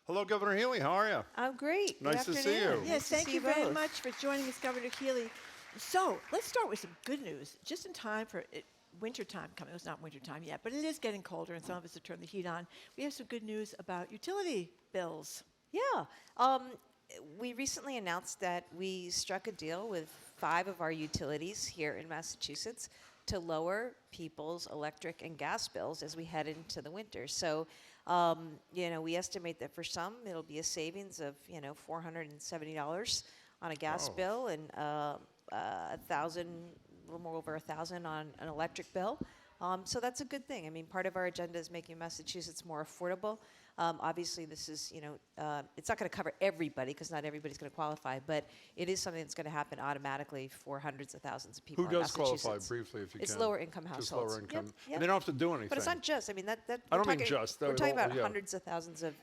Hello, Governor Healey. How are you? I'm great. Nice to see you. Yes, Thank you very much for joining us, Governor Healey. So let's start with some good news, just in time for winter time coming. It's not winter time yet, but it is getting colder, and some of us have turned the heat on. We have some good news about utility bills. Yeah. We recently announced that we struck a deal with 5 of our utilities here in Massachusetts to lower people's electric and gas bills as we head into the winter. So, we estimate that for some it'll be a savings of, $470 on a gas bill and a little more over $1,000 on an electric bill. So that's a good thing. I mean, part of our agenda is making Massachusetts more affordable. Obviously, this is, it's not going to cover everybody because not everybody's going to qualify, but it is something that's going to happen automatically for hundreds of thousands of people in Massachusetts. Who does qualify, briefly, if you can? It's lower income households. Just lower income. Yep. And they don't have to do anything. But it's not just. I mean, that I don't mean just. We're talking about hundreds of thousands of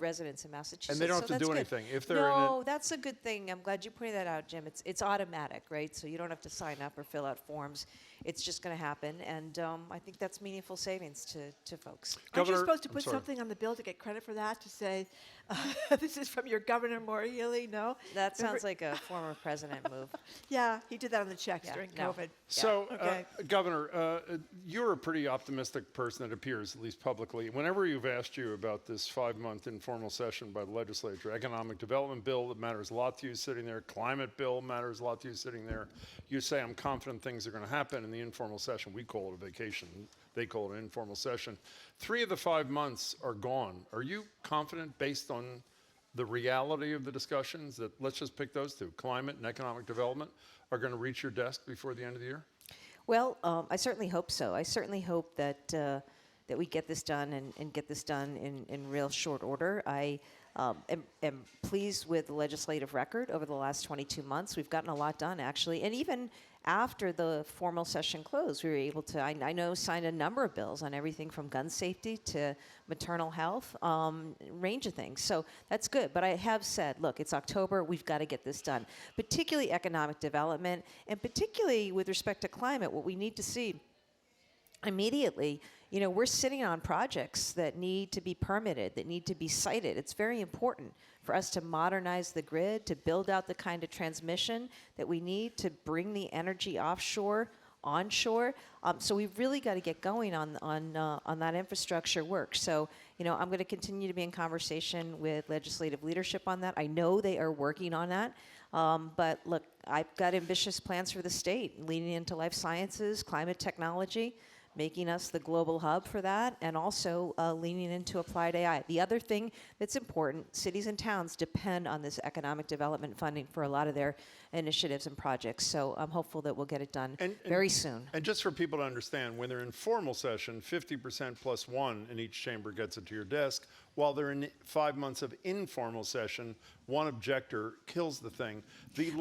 residents in Massachusetts. And they don't have to do anything. If they're no, that's a good thing. I'm glad you pointed that out, Jim. It's automatic, right? So you don't have to sign up or fill out forms. It's just going to happen. And I think that's meaningful savings to folks. Aren't you supposed to put something on the bill to get credit for that, to say, this is from your governor, Maura Healey? No? That sounds like a former president move. Yeah, he did that on the checks during COVID. So, Governor, you're a pretty optimistic person, it appears, at least publicly. Whenever you've asked you about this 5-month informal session by the legislature, economic development bill that matters a lot to you sitting there, climate bill matters a lot to you sitting there, you say, I'm confident things are going to happen in the informal session. We call it a vacation. They call it an informal session. 3 of the 5 months are gone. Are you confident, based on the reality of the discussions, that, let's just pick those 2, climate and economic development, are going to reach your desk before the end of the year? Well, I certainly hope so. I certainly hope that we get this done and get this done in real short order. I am pleased with the legislative record over the last 22 months. We've gotten a lot done, actually. And even after the formal session closed, we were able to, I know, sign a number of bills on everything from gun safety to maternal health, range of things. So that's good. But I have said, look, it's October. We've got to get this done, particularly economic development, and particularly with respect to climate. What we need to see immediately, we're sitting on projects that need to be permitted, that need to be sited. It's very important for us to modernize the grid, to build out the kind of transmission that we need to bring the energy offshore, onshore. So we've really got to get going on that infrastructure work. So, I'm going to continue to be in conversation with legislative leadership on that. I know they are working on that. But look, I've got ambitious plans for the state, leaning into life sciences, climate technology, making us the global hub for that, and also leaning into applied AI. The other thing that's important, cities and towns depend on this economic development funding for a lot of their initiatives and projects. So I'm hopeful that we'll get it done very soon. And just for people to understand, when they're in formal session, 50% plus 1 in each chamber gets it to your desk. While they're in 5 months of informal session, 1 objector kills the thing. The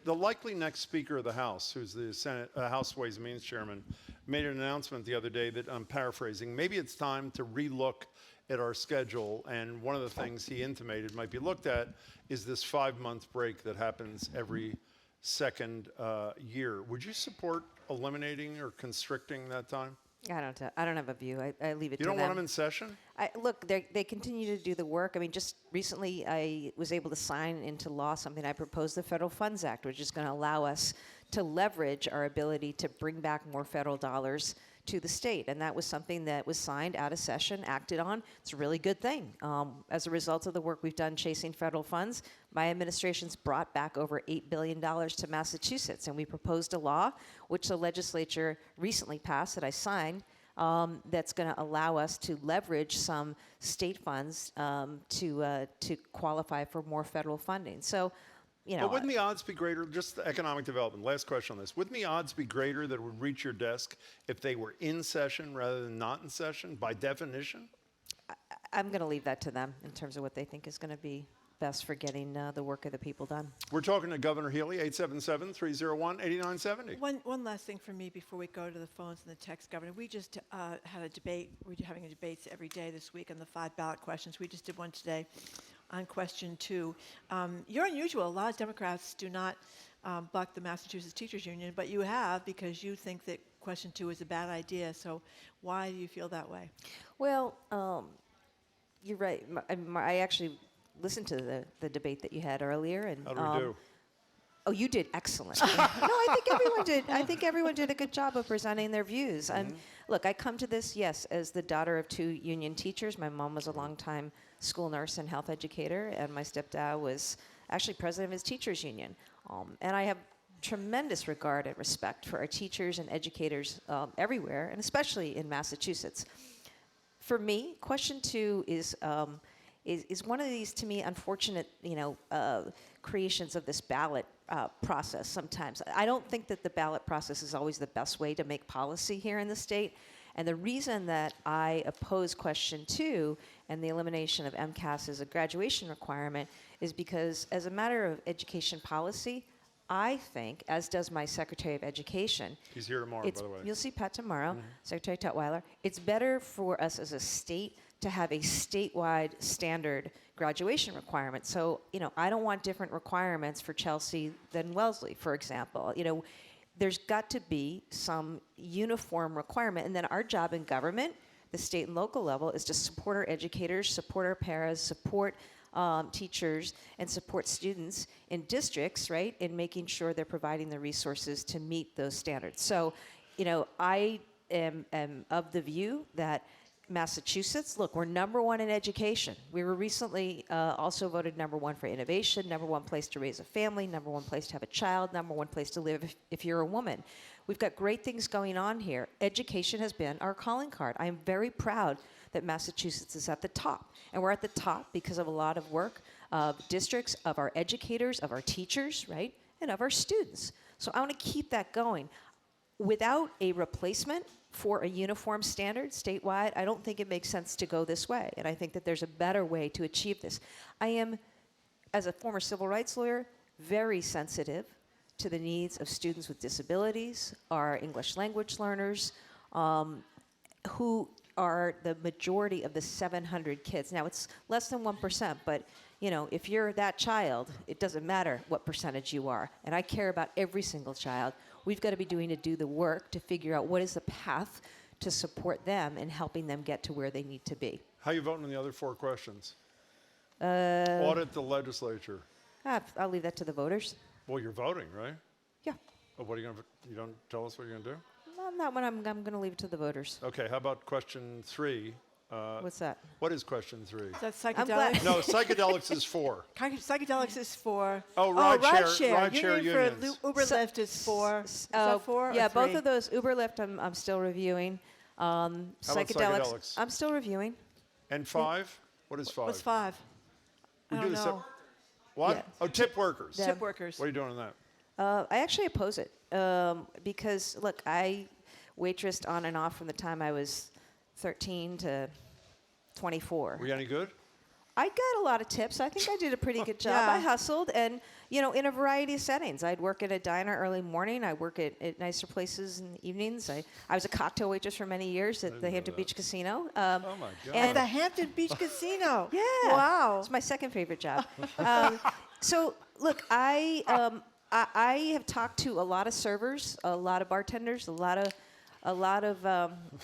likely next Speaker of the House, who's the Senate House Ways and Means Chairman, made an announcement the other day that, I'm paraphrasing, maybe it's time to relook at our schedule. And one of the things he intimated might be looked at is this 5-month break that happens every second year. Would you support eliminating or constricting that time? I don't have a view. I leave it to them. You don't want them in session? Look, they continue to do the work. I mean, just recently I was able to sign into law something I proposed, the Federal Funds Act, which is going to allow us to leverage our ability to bring back more federal dollars to the state. And that was something that was signed out of session, acted on. It's a really good thing. As a result of the work we've done chasing federal funds, my administration's brought back over $8 billion to Massachusetts. And we proposed a law, which the legislature recently passed, that I signed, that's going to allow us to leverage some state funds to qualify for more federal funding. So, but wouldn't the odds be greater, just the economic development, last question on this, wouldn't the odds be greater that it would reach your desk if they were in session rather than not in session, by definition? I'm going to leave that to them in terms of what they think is going to be best for getting the work of the people done. We're talking to Governor Healey, 877-301-8970. One last thing for me before we go to the phones and the text, Governor. We just had a debate. We're having debates every day this week on the 5 ballot questions. We just did one today on question 2. You're unusual. A lot of Democrats do not buck the Massachusetts Teachers Union, but you have, because you think that question 2 is a bad idea. So why do you feel that way? Well, you're right. I actually listened to the debate that you had earlier, and How do we do? oh, you did excellent. No, I think everyone did. I think everyone did a good job of presenting their views. Look, I come to this, yes, as the daughter of 2 union teachers. My mom was a longtime school nurse and health educator, and my stepdad was actually president of his teachers union. And I have tremendous regard and respect for our teachers and educators everywhere, and especially in Massachusetts. For me, question 2 is one of these, to me, unfortunate, creations of this ballot process sometimes. I don't think that the ballot process is always the best way to make policy here in the state. And the reason that I oppose question 2 and the elimination of MCAS as a graduation requirement is because, as a matter of education policy, I think, as does my Secretary of Education. He's here tomorrow, by the way. You'll see Pat tomorrow, Secretary Tutwiler. It's better for us as a state to have a statewide standard graduation requirement. So, I don't want different requirements for Chelsea than Wellesley, for example. There's got to be some uniform requirement. And then our job in government, the state and local level, is to support our educators, support our paras, support teachers, and support students in districts, right, in making sure they're providing the resources to meet those standards. So, I am of the view that Massachusetts, look, we're #1 in education. We were recently also voted #1 for innovation, #1 place to raise a family, #1 place to have a child, #1 place to live if you're a woman. We've got great things going on here. Education has been our calling card. I am very proud that Massachusetts is at the top. And we're at the top because of a lot of work of districts, of our educators, of our teachers, right, and of our students. So I want to keep that going. Without a replacement for a uniform standard statewide, I don't think it makes sense to go this way. And I think that there's a better way to achieve this. I am, as a former civil rights lawyer, very sensitive to the needs of students with disabilities, our English language learners, who are the majority of the 700 kids. Now, it's less than 1%, but if you're that child, it doesn't matter what percentage you are. And I care about every single child. We've got to be doing the work to figure out what is the path to support them and helping them get to where they need to be. How you voting on the other 4 questions? Audit the legislature. I'll leave that to the voters. Well, you're voting, right? Yeah. Oh, what are you going to, you don't tell us what you're going to do? On that one, I'm going to leave it to the voters. Okay, how about question 3? What's that? What is question 3? Is that I'm glad- psychedelics? No, psychedelics is 4. Psychedelics is for... rideshare Union unions. for Uber Lyft is for... Is that 4 or Yeah, 3? both of those. Uber Lyft, I'm still reviewing. about psychedelics? I'm still reviewing. And 5? What is 5? What's 5? We I do don't this know. What? Yeah. Oh, tip workers. Yeah. Tip workers. What are you doing on that? I actually oppose it because, look, I waitressed on and off from the time I was 13 to 24. Were you any good? I got a lot of tips. I think I did a pretty good job. Yeah. I hustled, and in a variety of settings. I'd work at a diner early morning. I work at nicer places in the evenings. I was a cocktail waitress for many years at the Hampton Beach Casino. Oh my God. At the Hampton Beach Casino. Yeah. Wow. It's my second favorite job. So, look, I have talked to a lot of servers, a lot of bartenders, a lot of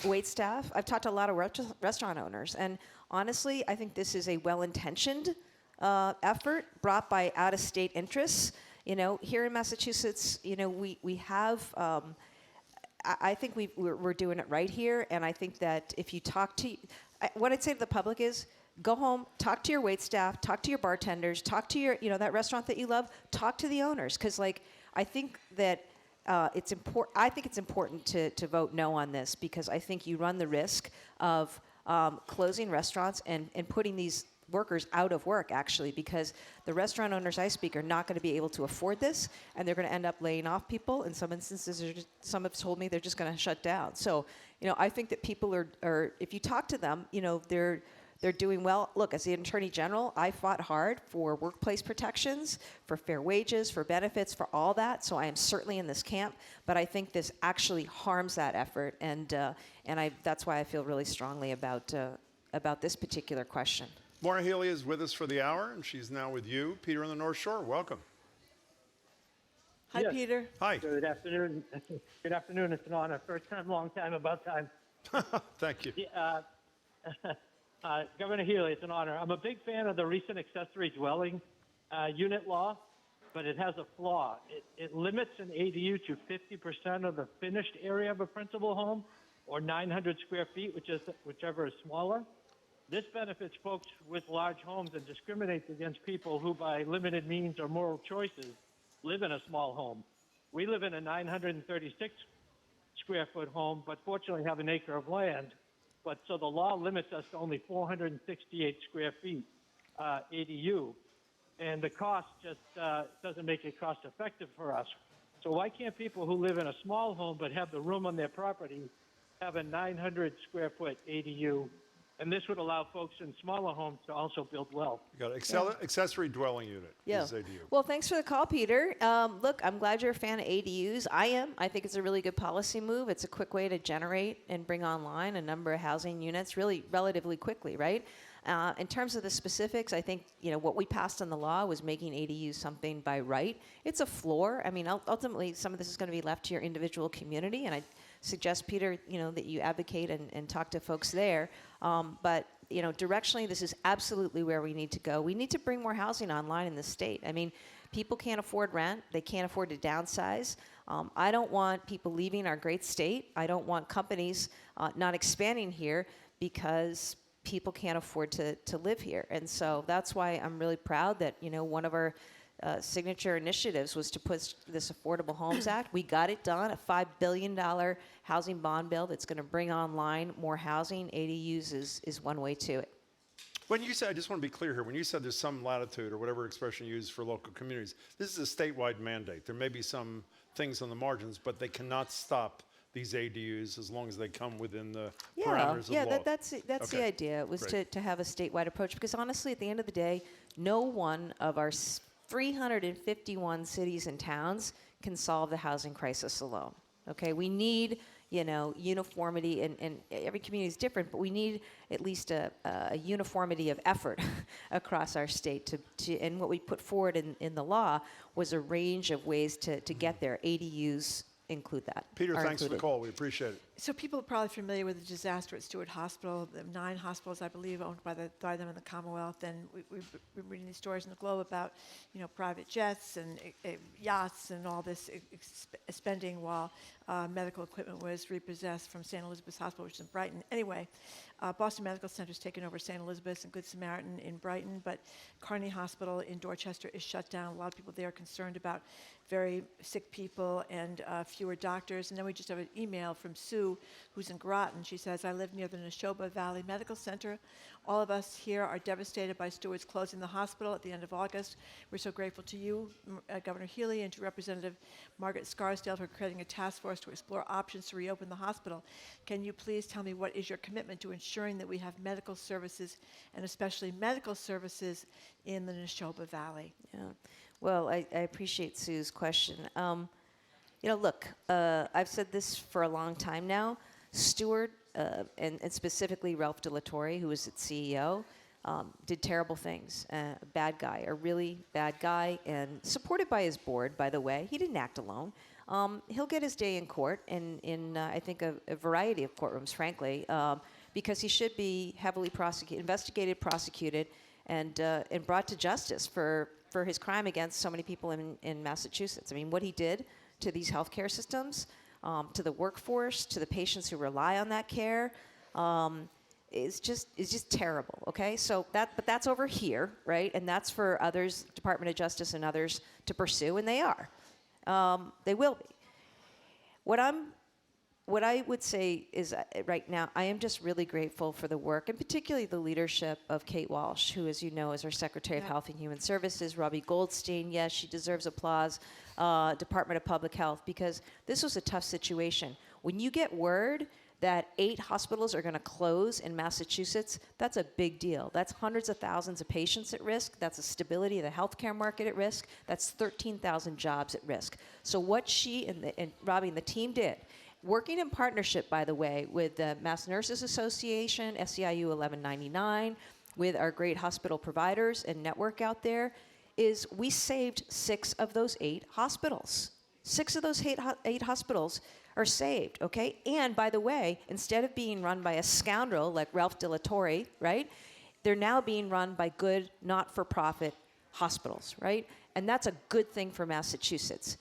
wait staff. I've talked to a lot of restaurant owners, and honestly, I think this is a well-intentioned effort brought by out-of-state interests. Here in Massachusetts, we have. I think we're doing it right here, and I think that if you talk to, what I'd say to the public is, go home, talk to your wait staff, talk to your bartenders, talk to your, that restaurant that you love, talk to the owners, because I think that. It's important. I think it's important to vote no on this because I think you run the risk of closing restaurants and putting these workers out of work, actually, because the restaurant owners I speak are not going to be able to afford this, and they're going to end up laying off people. In some instances, some have told me they're just going to shut down. So, I think that people are if you talk to them, they're doing well. Look, as the Attorney General, I fought hard for workplace protections, for fair wages, for benefits, for all that. So I am certainly in this camp. But I think this actually harms that effort, and that's why I feel really strongly about this particular question. Maura Healey is with us for the hour, and she's now with you, Peter on the North Shore. Welcome. Hi, Yes. Peter. Hi. Good afternoon. Good afternoon. It's an honor. First time, long time, about time. Thank you. Governor Healey, it's an honor. I'm a big fan of the recent accessory dwelling unit law, but it has a flaw. It limits an ADU to 50% of the finished area of a principal home, or 900 square feet, whichever is smaller. This benefits folks with large homes and discriminates against people who, by limited means or moral choices, live in a small home. We live in a 936 square foot home, but fortunately have an acre of land. But so the law limits us to only 468 square feet ADU. And the cost just doesn't make it cost effective for us. So why can't people who live in a small home but have the room on their property have a 900 square foot ADU? And this would allow folks in smaller homes to also build wealth. You got accessory dwelling unit is ADU. Well, thanks for the call, Peter. Look, I'm glad you're a fan of ADUs. I am. I think it's a really good policy move. It's a quick way to generate and bring online a number of housing units really relatively quickly, right? In terms of the specifics, I think what we passed in the law was making ADUs something by right. It's a floor. I mean, ultimately, some of this is going to be left to your individual community, and I suggest, Peter, that you advocate and talk to folks there. But directionally, this is absolutely where we need to go. We need to bring more housing online in the state. I mean, people can't afford rent. They can't afford to downsize. I don't want people leaving our great state. I don't want companies not expanding here because people can't afford to live here. And so that's why I'm really proud that, one of our signature initiatives was to push this Affordable Homes Act. We got it done, a $5 billion housing bond bill that's going to bring online more housing. ADUs is one way to it. When you said, I just want to be clear here, when you said there's some latitude or whatever expression you use for local communities, this is a statewide mandate. There may be some things on the margins, but they cannot stop these ADUs as long as they come within the parameters of law. That's the idea. It was to have a statewide approach, because honestly, at the end of the day, no one of our 351 cities and towns can solve the housing crisis alone. Okay, we need uniformity, and every community is different, but we need at least a uniformity of effort across our state and what we put forward in the law was a range of ways to get there. ADUs include that. Peter, thanks for the call. We appreciate it. So people are probably familiar with the disaster at Stewart Hospital, the 9 hospitals, I believe, owned by them in the Commonwealth. And we've been reading these stories in the Globe about, private jets and yachts and all this spending while medical equipment was repossessed from St. Elizabeth's Hospital, which is in Brighton. Anyway, Boston Medical Center has taken over St. Elizabeth's and Good Samaritan in Brighton, but Carney Hospital in Dorchester is shut down. A lot of people there are concerned about very sick people and fewer doctors. And then we just have an email from Sue, who's in Groton. She says, I live near the Neshoba Valley Medical Center. All of us here are devastated by Stewart's closing the hospital at the end of August. We're so grateful to you, Governor Healey, and to Representative Margaret Scarsdale for creating a task force to explore options to reopen the hospital. Can you please tell me what is your commitment to ensuring that we have medical services, and especially medical services, in the Neshoba Valley? Yeah. Well, I appreciate Sue's question. Look, I've said this for a long time now. Stewart, and specifically Ralph De La Torre, who was its CEO, did terrible things. Bad guy, a really bad guy, and supported by his board, by the way. He didn't act alone. He'll get his day in court, in I think, a variety of courtrooms, frankly, because he should be heavily investigated, prosecuted, and brought to justice for his crime against so many people in Massachusetts. I mean, what he did to these healthcare systems, to the workforce, to the patients who rely on that care, is just terrible. Okay, so but that's over here, right? And that's for others, Department of Justice and others, to pursue, and they are. They will be. What I would say is right now, I am just really grateful for the work, and particularly the leadership of Kate Walsh, who, as you know, is our Secretary of Health and Human Services. Robbie Goldstein, yes, she deserves applause. Department of Public Health, because this was a tough situation. When you get word that 8 hospitals are going to close in Massachusetts, that's a big deal. That's hundreds of thousands of patients at risk. That's the stability of the healthcare market at risk. That's 13,000 jobs at risk. So what she and Robbie and the team did, working in partnership, by the way, with the Mass Nurses Association, SEIU 1199, with our great hospital providers and network out there, is we saved 6 of those 8 hospitals. 6 of those 8 hospitals are saved, okay? And by the way, instead of being run by a scoundrel like Ralph De La Torre, right, they're now being run by good, not-for-profit hospitals, right? And that's a good thing for Massachusetts.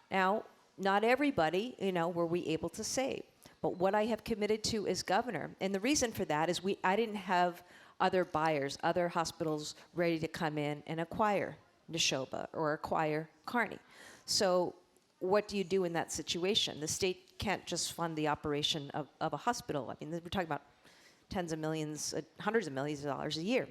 Now, not everybody, were we able to save. But what I have committed to as governor, and the reason for that is I didn't have other buyers, other hospitals ready to come in and acquire Neshoba or acquire Kearney. So what do you do in that situation? The state can't just fund the operation of a hospital. I mean, we're talking about tens of millions, hundreds of millions of dollars a year.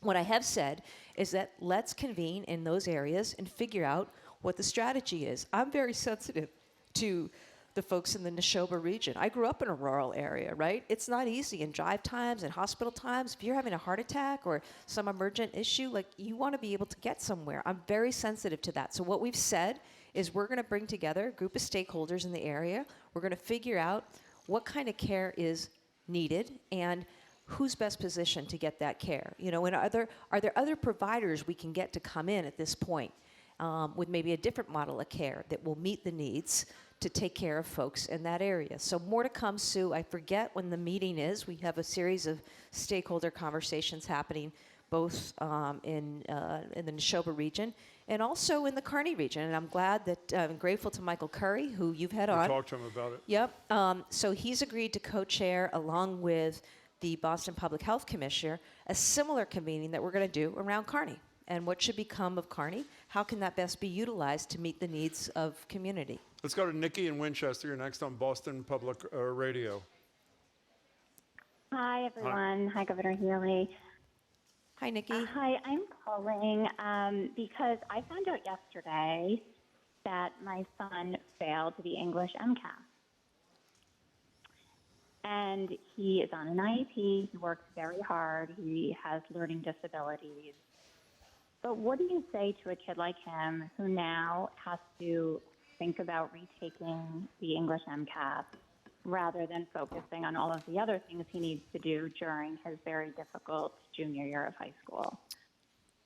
What I have said is that let's convene in those areas and figure out what the strategy is. I'm very sensitive to the folks in the Neshoba region. I grew up in a rural area, right? It's not easy in drive times and hospital times. If you're having a heart attack or some emergent issue, like, you want to be able to get somewhere. I'm very sensitive to that. So what we've said is we're going to bring together a group of stakeholders in the area. We're going to figure out what kind of care is needed and who's best positioned to get that care. And are there other providers we can get to come in at this point with maybe a different model of care that will meet the needs to take care of folks in that area. So more to come, Sue. I forget when the meeting is. We have a series of stakeholder conversations happening both in the Neshoba region and also in the Kearney region. And I'm glad that I'm grateful to Michael Curry, who you've had on. We talked to him about it. Yep. So he's agreed to co-chair, along with the Boston Public Health Commissioner, a similar convening that we're going to do around Kearney. And what should become of Kearney? How can that best be utilized to meet the needs of community? Let's go to Nikki in Winchester. You're next on Boston Public Radio. Hi, everyone. Hi, Governor Healey. Hi, Nikki. Hi, I'm calling because I found out yesterday that my son failed the English MCAS. And he is on an IEP. He works very hard. He has learning disabilities. But what do you say to a kid like him who now has to think about retaking the English MCAS rather than focusing on all of the other things he needs to do during his very difficult junior year of high school?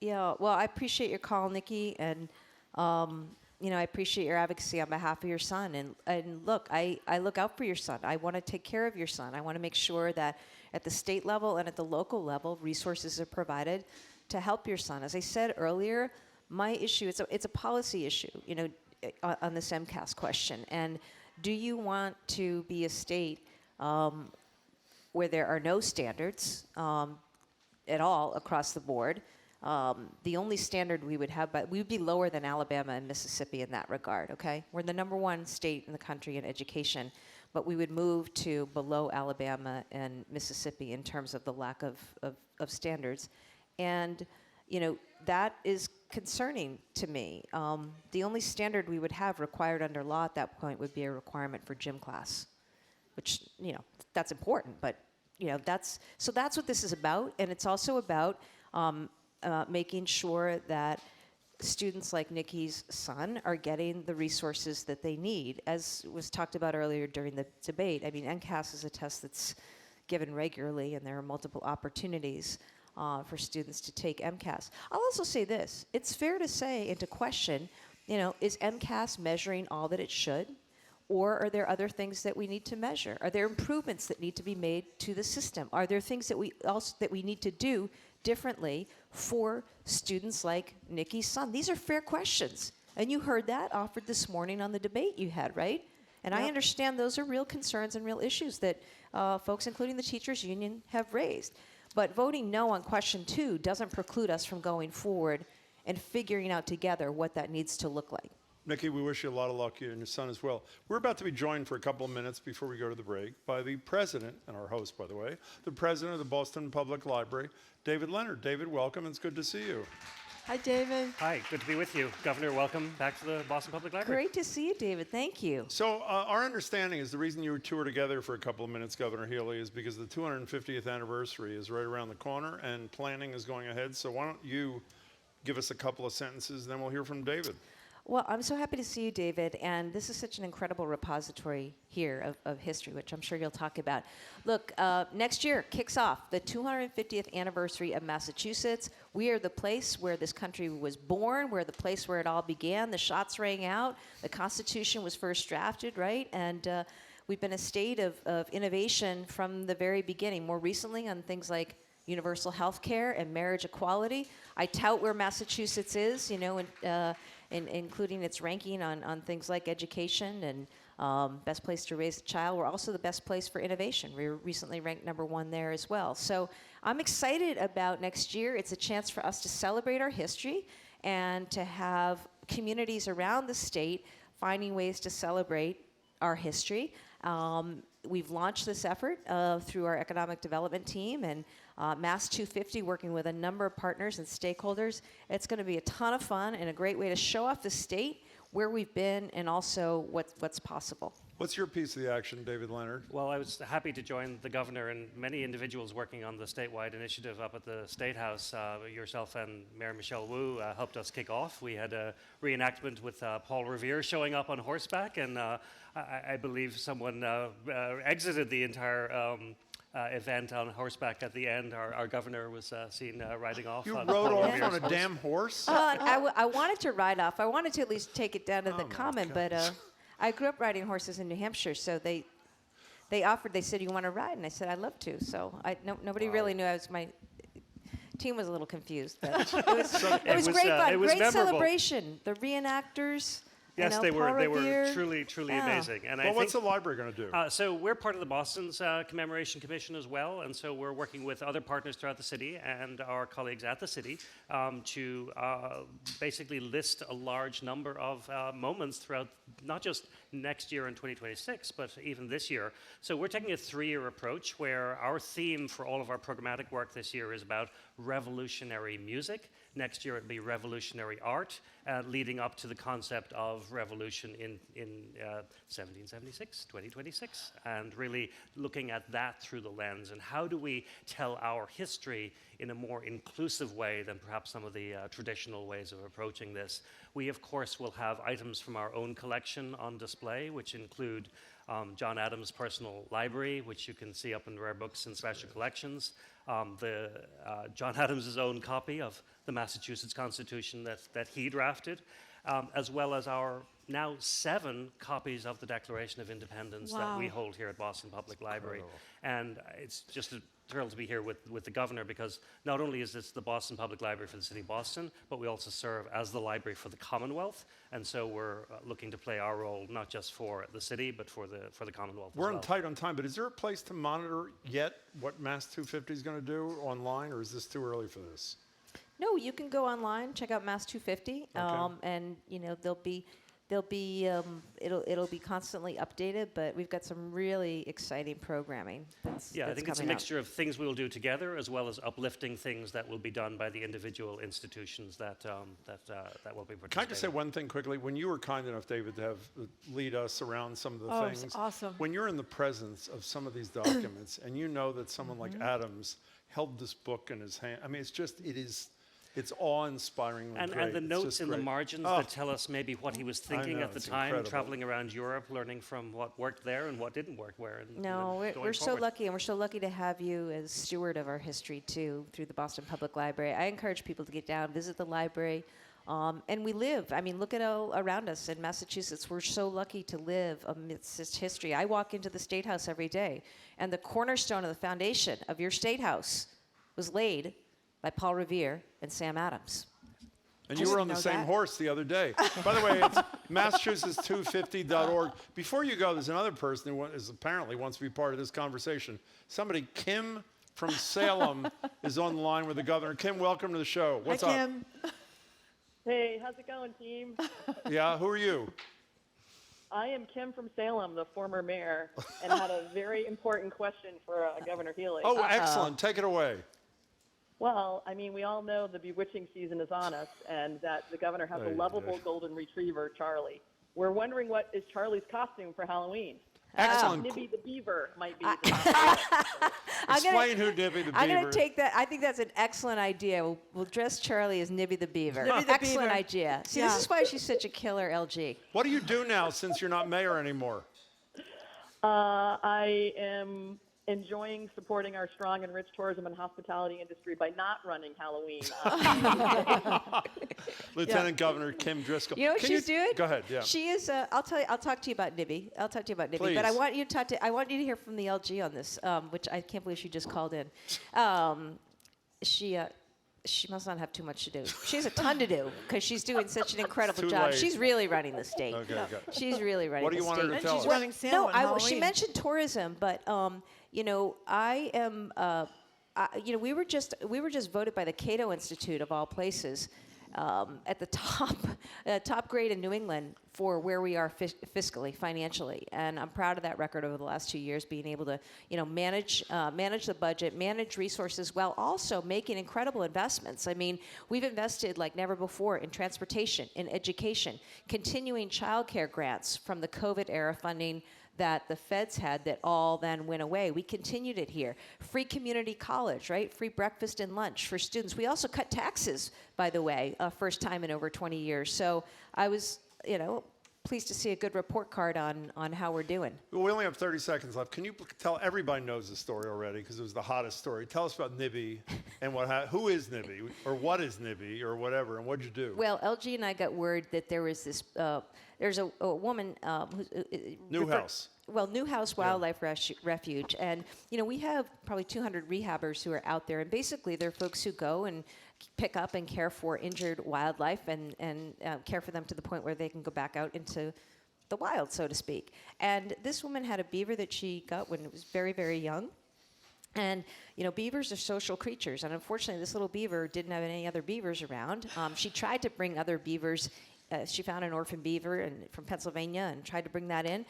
Yeah, well, I appreciate your call, Nikki, and I appreciate your advocacy on behalf of your son. And look, I look out for your son. I want to take care of your son. I want to make sure that at the state level and at the local level, resources are provided to help your son. As I said earlier, my issue, it's a policy issue, on this MCAS question. And do you want to be a state where there are no standards at all across the board? The only standard we would have, but we would be lower than Alabama and Mississippi in that regard, okay? We're the #1 state in the country in education, but we would move to below Alabama and Mississippi in terms of the lack of standards. And, that is concerning to me. The only standard we would have required under law at that point would be a requirement for gym class, which, that's important, but, that's what this is about. And it's also about making sure that students like Nikki's son are getting the resources that they need. As was talked about earlier during the debate, I mean, MCAS is a test that's given regularly, and there are multiple opportunities for students to take MCAS. I'll also say this. It's fair to say and to question, is MCAS measuring all that it should? Or are there other things that we need to measure? Are there improvements that need to be made to the system? Are there things that we need to do differently for students like Nikki's son? These are fair questions. And you heard that offered this morning on the debate you had, right? And I understand those are real concerns and real issues that folks, including the teachers union, have raised. But voting no on question 2 doesn't preclude us from going forward and figuring out together what that needs to look like. Nikki, we wish you a lot of luck, you and your son as well. We're about to be joined for a couple of minutes before we go to the break by the president, and our host, by the way, the president of the Boston Public Library, David Leonard. David, welcome. It's good to see you. Hi, David. Hi, good to be with you. Governor, welcome back to the Boston Public Library. Great to see you, David. Thank you. So our understanding is the reason you two are together for a couple of minutes, Governor Healey, is because the 250th anniversary is right around the corner and planning is going ahead. So why don't you give us a couple of sentences, then we'll hear from David. Well, I'm so happy to see you, David, and this is such an incredible repository here of history, which I'm sure you'll talk about. Look, next year kicks off the 250th anniversary of Massachusetts. We are the place where this country was born. We're the place where it all began. The shots rang out. The Constitution was first drafted, right? And we've been a state of innovation from the very beginning. More recently on things like universal health care and marriage equality. I tout where Massachusetts is, including its ranking on things like education and best place to raise a child. We're also the best place for innovation. We were recently ranked #1 there as well. So I'm excited about next year. It's a chance for us to celebrate our history and to have communities around the state finding ways to celebrate our history. We've launched this effort through our economic development team and Mass 250, working with a number of partners and stakeholders. It's going to be a ton of fun and a great way to show off the state, where we've been, and also what's possible. What's your piece of the action, David Leonard? Well, I was happy to join the governor and many individuals working on the statewide initiative up at the State House. Yourself and Mayor Michelle Wu helped us kick off. We had a reenactment with Paul Revere showing up on horseback, and I believe someone exited the entire event on horseback at the end. Our governor was seen riding off. You on rode Paul off Revere's on a horse. damn horse? I wanted to ride off. I wanted to at least take it down to the Oh my common, but I grew up riding horses in New Hampshire, so they offered. They said, "You want to ride?" And I said, "I'd love to." So nobody really knew. My team was a little confused, but it was great fun. It was Great memorable. celebration. The reenactors. Yes, Paul they were Revere. truly Yeah. amazing. And I Well, think what's the library going to do? So we're part of the Boston's Commemoration Commission as well, and so we're working with other partners throughout the city and our colleagues at the city to basically list a large number of moments throughout not just next year in 2026, but even this year. So we're taking a 3-year approach where our theme for all of our programmatic work this year is about revolutionary music. Next year it'll be revolutionary art, leading up to the concept of revolution in 1776, 2026, and really looking at that through the lens. And how do we tell our history in a more inclusive way than perhaps some of the traditional ways of approaching this? We, of course, will have items from our own collection on display, which include John Adams' personal library, which you can see up in Rare Books and Special Collections, John Adams' own copy of the Massachusetts Constitution that he drafted, as well as our now 7 copies of the Declaration of Independence that we hold here at Boston Public Library. And it's just a thrill to be here with the governor, because not only is this the Boston Public Library for the city of Boston, but we also serve as the library for the Commonwealth. And so we're looking to play our role not just for the city, but for the Commonwealth We're as well. tight on time, but is there a place to monitor yet what Mass 250 is going to do online, or is this too early for this? No, you can go online, check out Mass 250, and it'll be constantly updated. But we've got some really exciting programming. I think it's a mixture of things we will do together, as well as uplifting things that will be done by the individual institutions that will be participating. Can I just say one thing quickly? When you were kind enough, David, to have lead us around some of the Oh, it's things, awesome. when you're in the presence of some of these documents, and you know that someone like Adams held this book in his hand, I mean, it's awe-inspiring. And the notes in the margins that tell us maybe what he was thinking know, at the it's time, incredible. traveling around Europe, learning from what worked there and what didn't work where. And No, then we're going so forward. lucky, and we're so lucky to have you as steward of our history too, through the Boston Public Library. I encourage people to get down, visit the library, and we live. I mean, look at all around us in Massachusetts. We're so lucky to live amidst this history. I walk into the State House every day, and the cornerstone of the foundation of your State House was laid by Paul Revere and Sam Adams. And you were on the know same that. horse the other day. By the way, it's Massachusetts250.org. Before you go, there's another person who apparently wants to be part of this conversation. Somebody, Kim from Salem, is on the line with the governor. Kim, welcome to the show. What's Hi, up? Kim. Hey, how's it going, team? Yeah, who are you? I am Kim from Salem, the former mayor, and had a very important question for Governor Healey. Oh, excellent. Take it away. Well, I mean, we all know the bewitching season is on us, and that the governor has a lovable golden retriever, Charlie. We're wondering what is Charlie's costume for Halloween? Excellent. Nibby the beaver might be. Explain who Nibby the Beaver. I'm going to take that. I think that's an excellent idea. We'll dress Charlie as Nibby the Beaver. Nibby the Excellent Beaver. idea. See, Yeah. this is why she's such a killer, LG. What do you do now since you're not mayor anymore? I am enjoying supporting our strong and rich tourism and hospitality industry by not running Halloween. Lieutenant Governor Kim Driscoll. You know what Can she's doing? Go ahead. Yeah. She is. I'll talk to you about Nibby. But I Please. want you to talk to. I want you to hear from the LG on this, which I can't believe she just called in. She must not have too much to do. She has a ton to do because she's doing such an incredible Too job. late. She's really running the state. Okay. She's really running What do the you want state. her to And tell she's us? running Salem on She Halloween. mentioned tourism, but I am. We were just voted by the Cato Institute of all places at the top grade in New England for where we are fiscally, financially, and I'm proud of that record over the last 2 years, being able to manage the budget, manage resources, while also making incredible investments. I mean, we've invested like never before in transportation, in education, continuing child care grants from the COVID era funding that the feds had that all then went away. We continued it here. Free community college, right? Free breakfast and lunch for students. We also cut taxes, by the way, first time in over 20 years. So I was, pleased to see a good report card on how we're doing. Well, we only have 30 seconds left. Can you tell, everybody knows the story already because it was the hottest story. Tell us about Nibby and who is Nibby or what is Nibby or whatever, and what'd you do? Well, LG and I got word that there was this, there's a woman who's... Newhouse. Well, Newhouse Wildlife Refuge. And, we have probably 200 rehabbers who are out there. And basically, they're folks who go and pick up and care for injured wildlife and care for them to the point where they can go back out into the wild, so to speak. And this woman had a beaver that she got when it was very, very young. And, beavers are social creatures. And unfortunately, this little beaver didn't have any other beavers around. She tried to bring other beavers. She found an orphan beaver from Pennsylvania and tried to bring that in.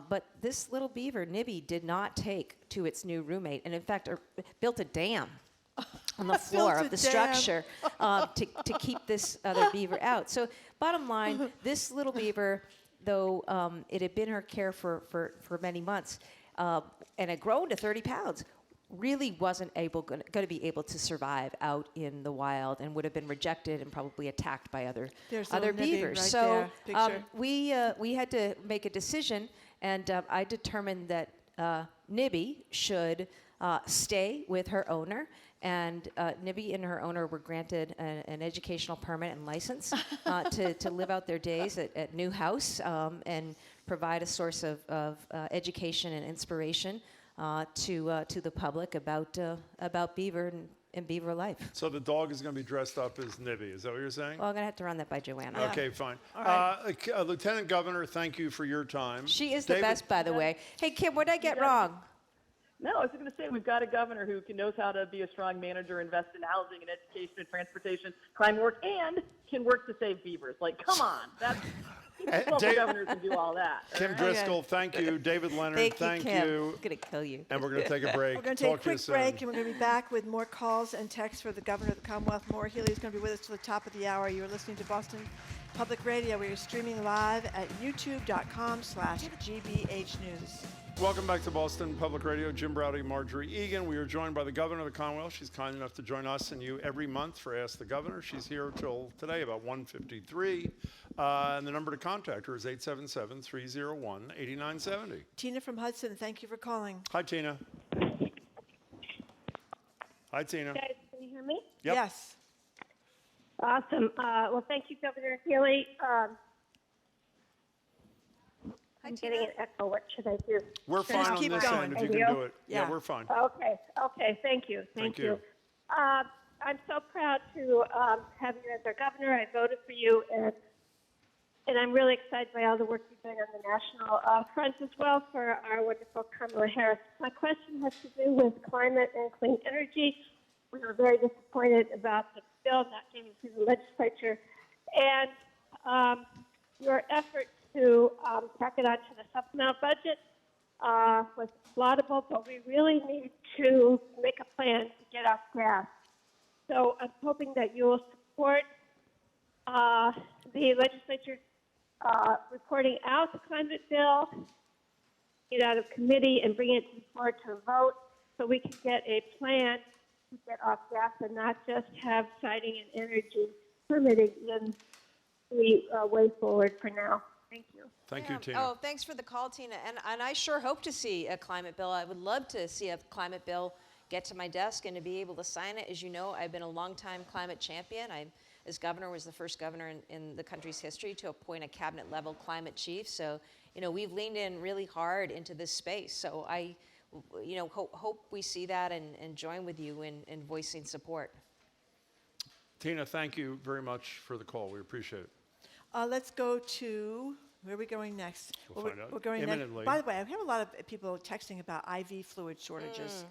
But this little beaver, Nibby, did not take to its new roommate. And in fact, built a dam on the floor of the structure to keep this other beaver out. So bottom line, this little beaver, though it had been her care for many months and had grown to 30 pounds, really wasn't going to be able to survive out in the wild and would have been rejected and probably attacked by other Nibby beavers. right So there, picture. we had to make a decision, and I determined that Nibby should stay with her owner. And Nibby and her owner were granted an educational permit and license to live out their days at Newhouse and provide a source of education and inspiration to the public about beaver and beaver life. So the dog is going to be dressed up as Nibby. Is that what you're saying? Well, I'm going to have to run that by Joanna. Okay, fine. All right. Lieutenant Governor, thank you for your time. She is the David- best, by the way. Hey, Kim, what did I get wrong? No, I was going to say we've got a governor who knows how to be a strong manager, invest in housing and education and transportation, crime work, and can work to save beavers. Like, come on, that's local governors can do all that. Kim Driscoll, thank you. David Leonard, thank Kim. you. I'm going to kill you. And we're going to take a break. We're going to take a Talk to you quick soon. break, and we're going to be back with more calls and texts for the Governor of the Commonwealth. Maura Healey is going to be with us till the top of the hour. You're listening to Boston Public Radio. We are streaming live at youtube.com/GBH News. Welcome back to Boston Public Radio. Jim Browdy, Marjorie Egan. We are joined by the Governor of the Commonwealth. She's kind enough to join us and you every month for Ask the Governor. She's here till today about 1:53. And the number to contact her is 877-301-8970. Tina from Hudson, thank you for calling. Hi, Tina. Hi, Tina. Guys, can you hear me? Yep. Yes. Awesome. Well, thank you, Governor Healey. I'm getting an echo. What should I do? We're fine on keep this going. end if you Thank can you. do it. Yeah. Yeah, we're fine. Okay. Thank you. Thank you. I'm so proud to have you as our governor. I voted for you, and I'm really excited by all the work you're doing on the national front as well for our wonderful Kamala Harris. My question has to do with climate and clean energy. We were very disappointed about the bill not getting through the legislature, and your effort to tack it onto the supplemental budget was laudable, but we really need to make a plan to get off grass. So I'm hoping that you will support the legislature reporting out the climate bill it out of committee and bring it to the floor to a vote so we can get a plan to get off gas and not just have siting and energy permitting in the way forward for now. Thank you. Thank you, Yeah. Tina. Oh, thanks for the call, Tina. And I sure hope to see a climate bill. I would love to see a climate bill get to my desk and to be able to sign it. As you know, I've been a longtime climate champion. I, as governor, was the first governor in the country's history to appoint a cabinet-level climate chief. So, you know, we've leaned in really hard into this space. So I, you know, hope we see that and join with you in voicing support. Tina, thank you very much for the call. We appreciate it. Let's go to, where are we going next? We'll Well, find out we're going imminently. next. By the way, I have a lot of people texting about IV fluid shortages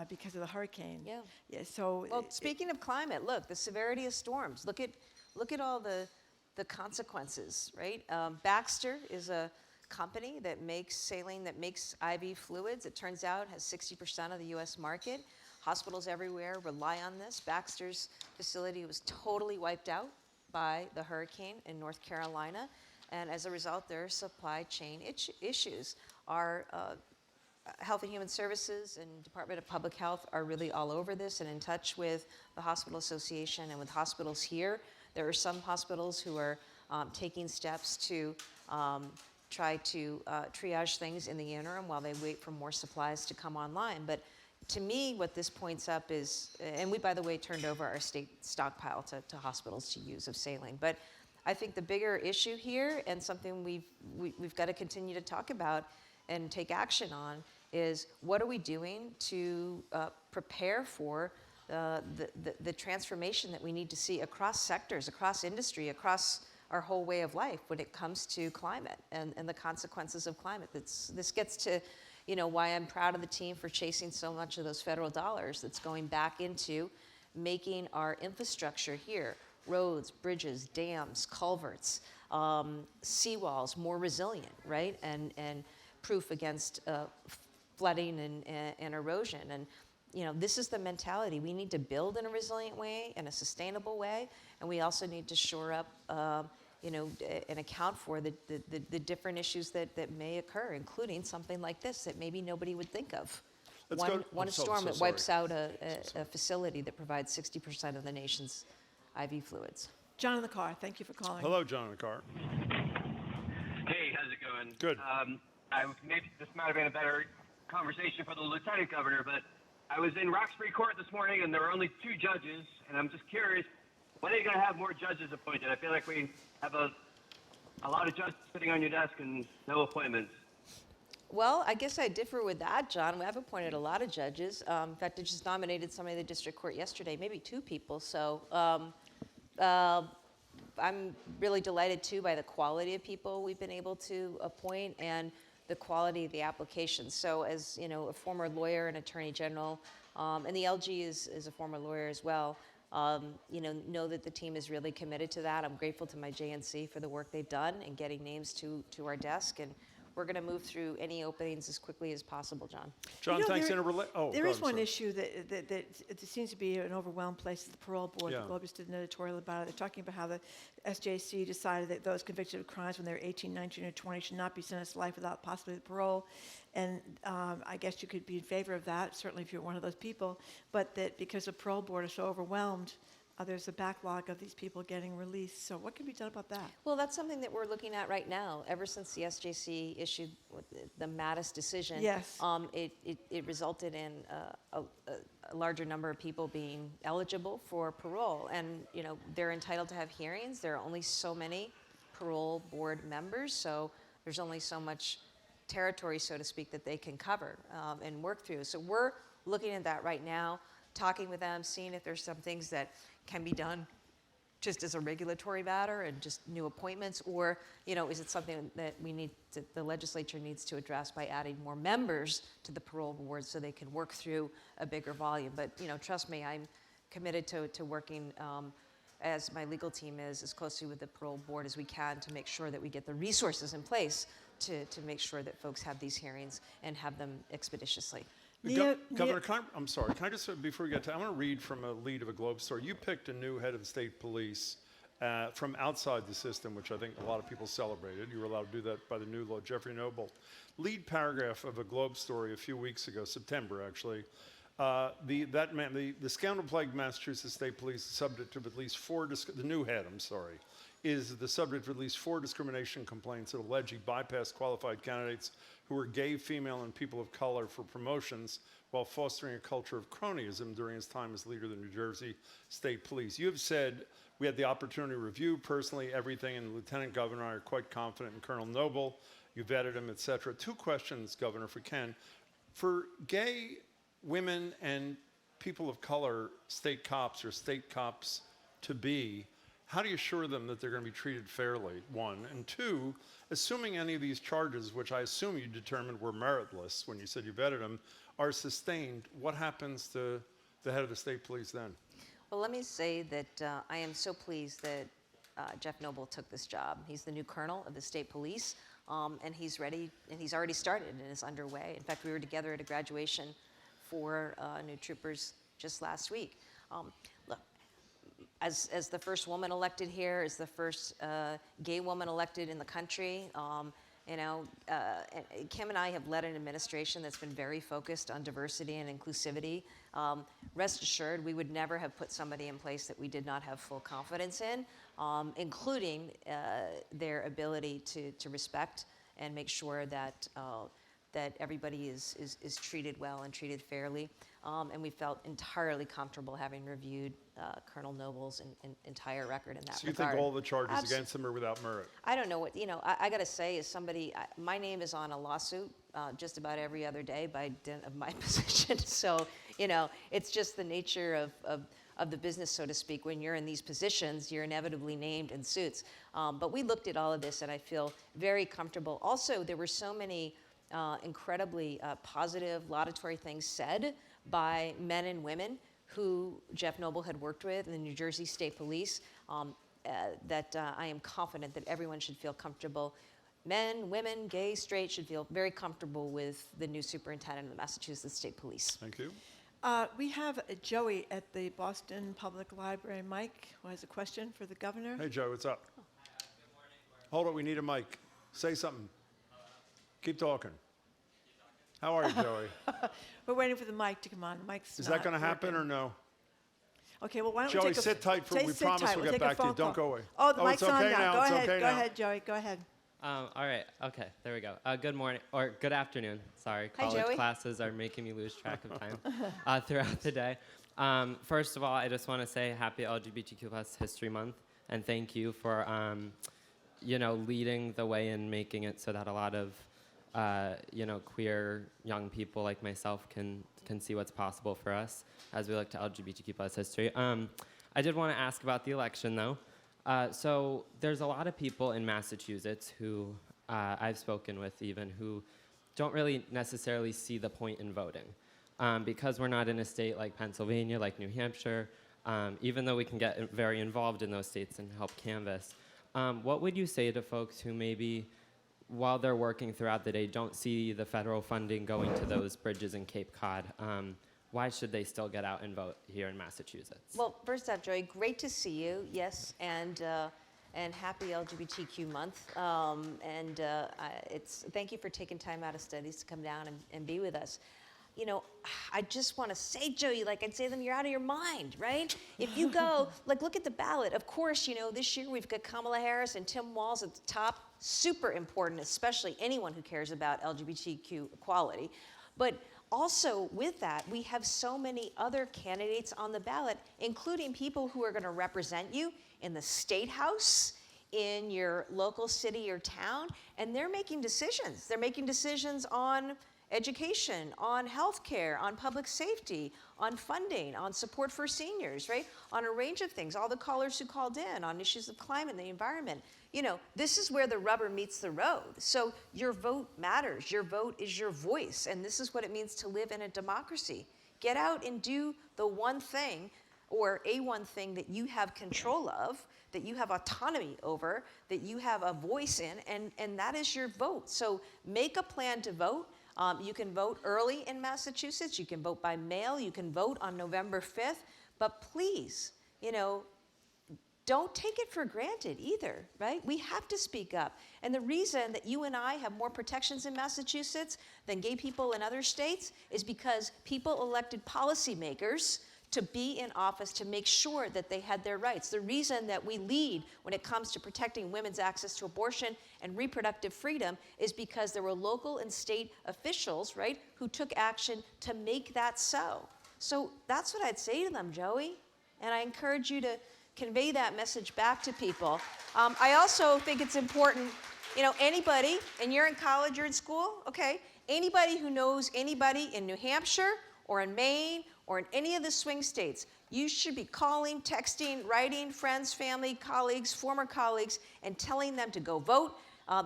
because of the hurricane. Yeah. Yeah. So. Well, speaking of climate, look, the severity of storms. Look at all the consequences, right? Baxter is a company that makes saline, that makes IV fluids. It turns out has 60% of the U.S. market. Hospitals everywhere rely on this. Baxter's facility was totally wiped out by the hurricane in North Carolina, and as a result, their supply chain issues. Our Health and Human Services and Department of Public Health are really all over this and in touch with the Hospital Association and with hospitals here. There are some hospitals who are taking steps to try to triage things in the interim while they wait for more supplies to come online. But to me, what this points up is, and we, by the way, turned over our state stockpile to hospitals to use of saline. But I think the bigger issue here, and something we've got to continue to talk about and take action on, is what are we doing to prepare for the transformation that we need to see across sectors, across industry, across our whole way of life when it comes to climate and the consequences of climate. This gets to, you know, why I'm proud of the team for chasing so much of those federal dollars that's going back into making our infrastructure here, roads, bridges, dams, culverts, seawalls more resilient, right? And proof against flooding and erosion. And, you know, this is the mentality. We need to build in a resilient way, in a sustainable way, and we also need to shore up, you know, and account for the different issues that may occur, including something like this that maybe nobody would think of. One storm that wipes out a facility that provides 60% of the nation's IV fluids. John in the car, thank you for calling. Hello, John in the car. Hey, how's it going? Good. Maybe this might have been a better conversation for the lieutenant governor, but I was in Roxbury Court this morning, and there were only 2 judges, and I'm just curious, when are you going to have more judges appointed? I feel like we have a lot of judges sitting on your desk and no appointments. Well, I guess I differ with that, John. I've appointed a lot of judges. In fact, I just nominated somebody to the district court yesterday, maybe 2 people. So I'm really delighted, too, by the quality of people we've been able to appoint and the quality of the applications. So as, you know, a former lawyer and attorney general, and the LG is a former lawyer as well, you know that the team is really committed to that. I'm grateful to my JNC for the work they've done in getting names to our desk, and we're going to move through any openings as quickly as possible, John. John, You know, thanks. There is one issue that it seems to be an overwhelmed place at the parole board. Yeah. The Globe just did an editorial about it. They're talking about how the SJC decided that those convicted of crimes when they're 18, 19, or 20 should not be sentenced to life without possibility of parole. And I guess you could be in favor of that, certainly if you're one of those people. But that because the parole board is so overwhelmed, there's a backlog of these people getting released. So what can be done about that? Well, that's something that we're looking at right now. Ever since the SJC issued the Mattis decision, Yes. It resulted in a larger number of people being eligible for parole. And, you know, they're entitled to have hearings. There are only so many parole board members, so there's only so much territory, so to speak, that they can cover and work through. So we're looking at that right now, talking with them, seeing if there's some things that can be done just as a regulatory matter and just new appointments, or, you know, is it something that the legislature needs to address by adding more members to the parole board so they can work through a bigger volume. But, you know, trust me, I'm committed to working as my legal team is as closely with the parole board as we can to make sure that we get the resources in place to make sure that folks have these hearings and have them expeditiously. Governor, I'm sorry. Can I just, before we get to, I want to read from a lead of a Globe story. You picked a new head of the state police from outside the system, which I think a lot of people celebrated. You were allowed to do that by the new law. Jeffrey Noble, lead paragraph of a Globe story a few weeks ago, September actually. The scandal-plagued Massachusetts State Police is subject of at least the new head, is the subject of at least 4 discrimination complaints that allege he bypassed qualified candidates who were gay, female, and people of color for promotions while fostering a culture of cronyism during his time as leader of the New Jersey State Police. You have said, we had the opportunity to review personally everything, and the Lieutenant Governor and I are quite confident in Colonel Noble. You vetted him, et cetera. 2 questions, Governor, if we can. For gay women and people of color state cops or state cops to be, how do you assure them that they're going to be treated fairly, 1? And 2, assuming any of these charges, which I assume you determined were meritless when you said you vetted them, are sustained, what happens to the head of the state police then? Well, let me say that I am so pleased that Jeff Noble took this job. He's the new colonel of the state police, and he's ready, and he's already started and is underway. In fact, we were together at a graduation for new troopers just last week. Look, as the first woman elected here, as the first gay woman elected in the country, Kim and I have led an administration that's been very focused on diversity and inclusivity. Rest assured, we would never have put somebody in place that we did not have full confidence in, including their ability to respect and make sure that that everybody is treated well and treated fairly. And we felt entirely comfortable having reviewed Colonel Noble's entire record in that regard. So you think all the charges against him are without merit? I don't know what, I got to say, as somebody, my name is on a lawsuit just about every other day by dint of my position. So, it's just the nature of the business, so to speak. When you're in these positions, you're inevitably named in suits. But we looked at all of this, and I feel very comfortable. Also, there were so many incredibly positive, laudatory things said by men and women who Jeff Noble had worked with in the New Jersey State Police, that I am confident that everyone should feel comfortable. Men, women, gay, straight should feel very comfortable with the new superintendent of the Massachusetts State Police. Thank you. We have Joey at the Boston Public Library. Mike, who has a question for the governor. Hey, Joe, what's up? Hold on, we need a mic. Say something. Keep talking. How are you, Joey? We're waiting for the mic to come on. The mic's Is that going to happen or no? Okay, well, why don't Joey, we take sit tight for. We sit promise tight. we'll We'll get take a back to you. phone Don't call. go away. Oh, the mic's it's on okay now. Go It's ahead. okay Go now. ahead, Joey. Go ahead. All right. Okay. There we go. Good morning or good afternoon. Sorry, Hi, college Joey. classes are making me lose track of time throughout the day. First of all, I just want to say happy LGBTQ+ History Month, and thank you for leading the way in making it so that a lot of queer young people like myself can see what's possible for us as we look to LGBTQ+ history. I did want to ask about the election, though. So there's a lot of people in Massachusetts who I've spoken with even who don't really necessarily see the point in voting. Because we're not in a state like Pennsylvania, like New Hampshire, even though we can get very involved in those states and help canvass. What would you say to folks who maybe, while they're working throughout the day, don't see the federal funding going to those bridges in Cape Cod? Why should they still get out and vote here in Massachusetts? Well, first off, Joey, great to see you. Yes, and happy LGBTQ month. Thank you for taking time out of studies to come down and be with us. I just want to say, Joey, like I'd say to them, you're out of your mind, right? If you go, look at the ballot. Of course, this year we've got Kamala Harris and Tim Walz at the top. Super important, especially anyone who cares about LGBTQ equality. But also with that, we have so many other candidates on the ballot, including people who are going to represent you in the state house, in your local city or town, and they're making decisions. They're making decisions on education, on healthcare, on public safety, on funding, on support for seniors, right? On a range of things. All the callers who called in on issues of climate and the environment. This is where the rubber meets the road. So your vote matters. Your vote is your voice. And this is what it means to live in a democracy. Get out and do the one thing or a one thing that you have control of, that you have autonomy over, that you have a voice in, and that is your vote. So make a plan to vote. You can vote early in Massachusetts. You can vote by mail. You can vote on November 5th. But please, don't take it for granted either, right? We have to speak up. And the reason that you and I have more protections in Massachusetts than gay people in other states is because people elected policymakers to be in office to make sure that they had their rights. The reason that we lead when it comes to protecting women's access to abortion and reproductive freedom is because there were local and state officials, right, who took action to make that so. So that's what I'd say to them, Joey. And I encourage you to convey that message back to people. I also think it's important, anybody, and you're in college, you're in school, okay, anybody who knows anybody in New Hampshire or in Maine or in any of the swing states, you should be calling, texting, writing friends, family, colleagues, former colleagues, and telling them to go vote.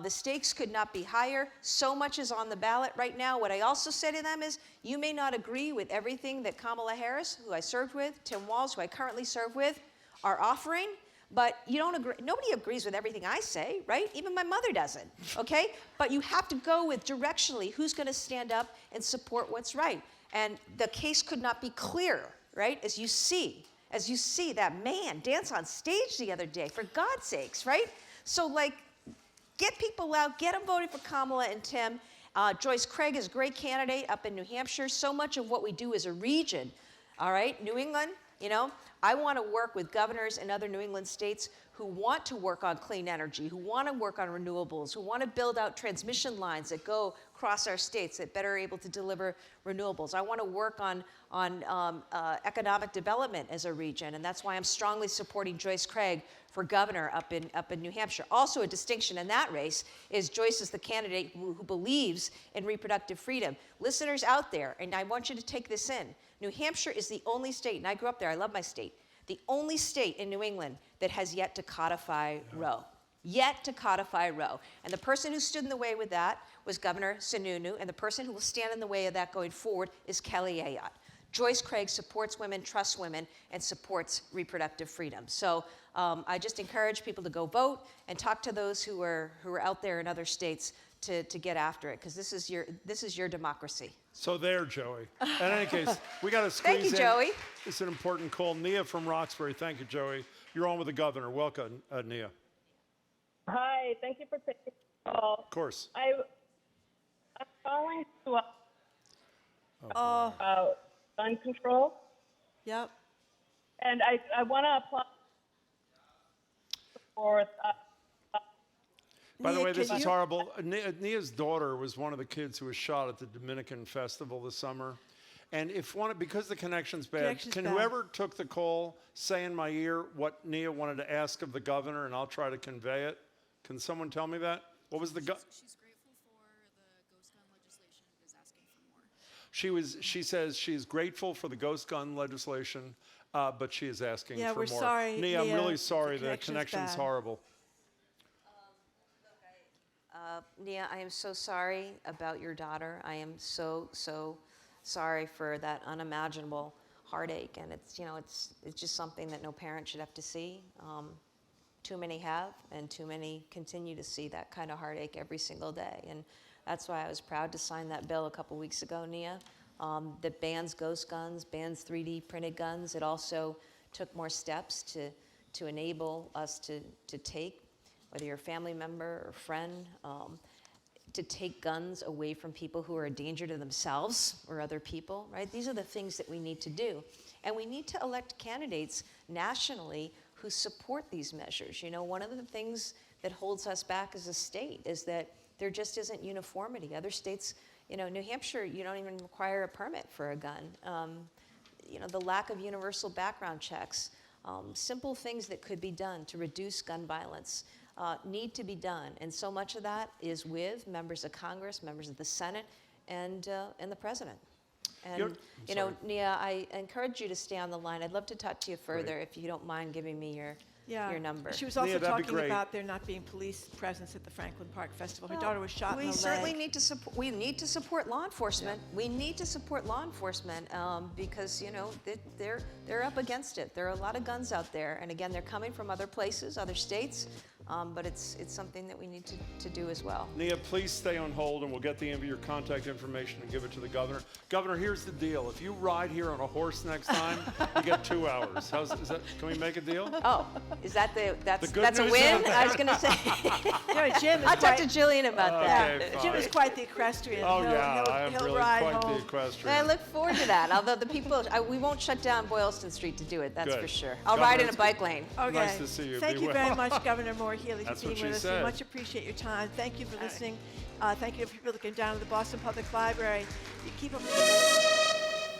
The stakes could not be higher. So much is on the ballot right now. What I also say to them is, you may not agree with everything that Kamala Harris, who I served with, Tim Walz, who I currently serve with, are offering, but you don't agree. Nobody agrees with everything I say, right? Even my mother doesn't, okay? But you have to go with directionally who's going to stand up and support what's right. And the case could not be clearer, right? As you see that man dance on stage the other day, for God's sakes, right? So get people out, get them voting for Kamala and Tim. Joyce Craig is a great candidate up in New Hampshire. So much of what we do is a region, all right? New England, I want to work with governors in other New England states who want to work on clean energy, who want to work on renewables, who want to build out transmission lines that go across our states that better are able to deliver renewables. I want to work on economic development as a region, and that's why I'm strongly supporting Joyce Craig for governor up in New Hampshire. Also a distinction in that race is Joyce is the candidate who believes in reproductive freedom. Listeners out there, and I want you to take this in, New Hampshire is the only state, and I grew up there, I love my state, the only state in New England that has yet to codify Roe. Yet to codify Roe. And the person who stood in the way with that was Governor Sununu, and the person who will stand in the way of that going forward is Kelly Ayotte. Joyce Craig supports women, trusts women, and supports reproductive freedom. So I just encourage people to go vote and talk to those who are out there in other states to get after it, because this is your democracy. So there, Joey. In any case, we got to squeeze in. Thank you, Joey. It's an important call. Nia from Roxbury. Thank you, Joey. You're on with the governor. Welcome, Nia. Hi, thank you for taking the call. Of course. I'm calling to about gun control. Yep. And I want to apply for. By the Nia, way, this can is you- horrible. Nia's daughter was one of the kids who was shot at the Dominican Festival this summer. And because the connection's bad, Connection's can bad. whoever took the call say in my ear what Nia wanted to ask of the governor, and I'll try to convey it? Can someone tell me that? What was the She's grateful for the ghost gun legislation and is asking for more. She says she's grateful for the ghost gun legislation, but she is asking Yeah, for we're more. sorry, Nia, I'm Nia. really sorry. The The connection's bad. horrible. Nia, I am so sorry about your daughter. I am so sorry for that unimaginable heartache, and it's just something that no parent should have to see. Too many have, and too many continue to see that kind of heartache every single day. And that's why I was proud to sign that bill a couple weeks ago, Nia, that bans ghost guns, bans 3D printed guns. It also took more steps to enable us to take, whether you're a family member or friend, to take guns away from people who are a danger to themselves or other people, right? These are the things that we need to do. And we need to elect candidates nationally who support these measures. One of the things that holds us back as a state is that there just isn't uniformity. Other states, New Hampshire, you don't even require a permit for a gun. The lack of universal background checks, simple things that could be done to reduce gun violence need to be done. And so much of that is with members of Congress, members of the Senate, and the President. And, Nia, I encourage you to stay on the line. I'd love to talk to you further if you don't mind giving me your number. She was also Nia, that'd be talking great. about there not being police presence at the Franklin Park Festival. Her daughter was shot in the leg. We certainly need to support. We need to support law enforcement. Yeah. We need to support law enforcement because they're up against it. There are a lot of guns out there, and again, they're coming from other places, other states. but it's something that we need to do as well. Nia, please stay on hold, and we'll get your contact information and give it to the governor. Governor, here's the deal. If you ride here on a horse next time, you get 2 hours. Is that? Can we make a deal? Oh, is that that's good a news win? is- I was going to say. You know, Jim is I'll talk to quite, Jillian about that. Okay, Jim is fine. quite the equestrian. Oh, he'll, yeah, he'll, I am he'll really ride quite home. the equestrian. And I look forward to that. Although the people, we won't shut down Boylston Street to do it. That's Good. for sure. I'll Governor, ride in a it's bike lane. Okay. Nice to see you. Thank Be you well. very much, Governor Maura Healey, for That's what being with she us. said. We much appreciate your time. Thank you for listening. Thank you for people looking down at the Boston Public Library. You keep up.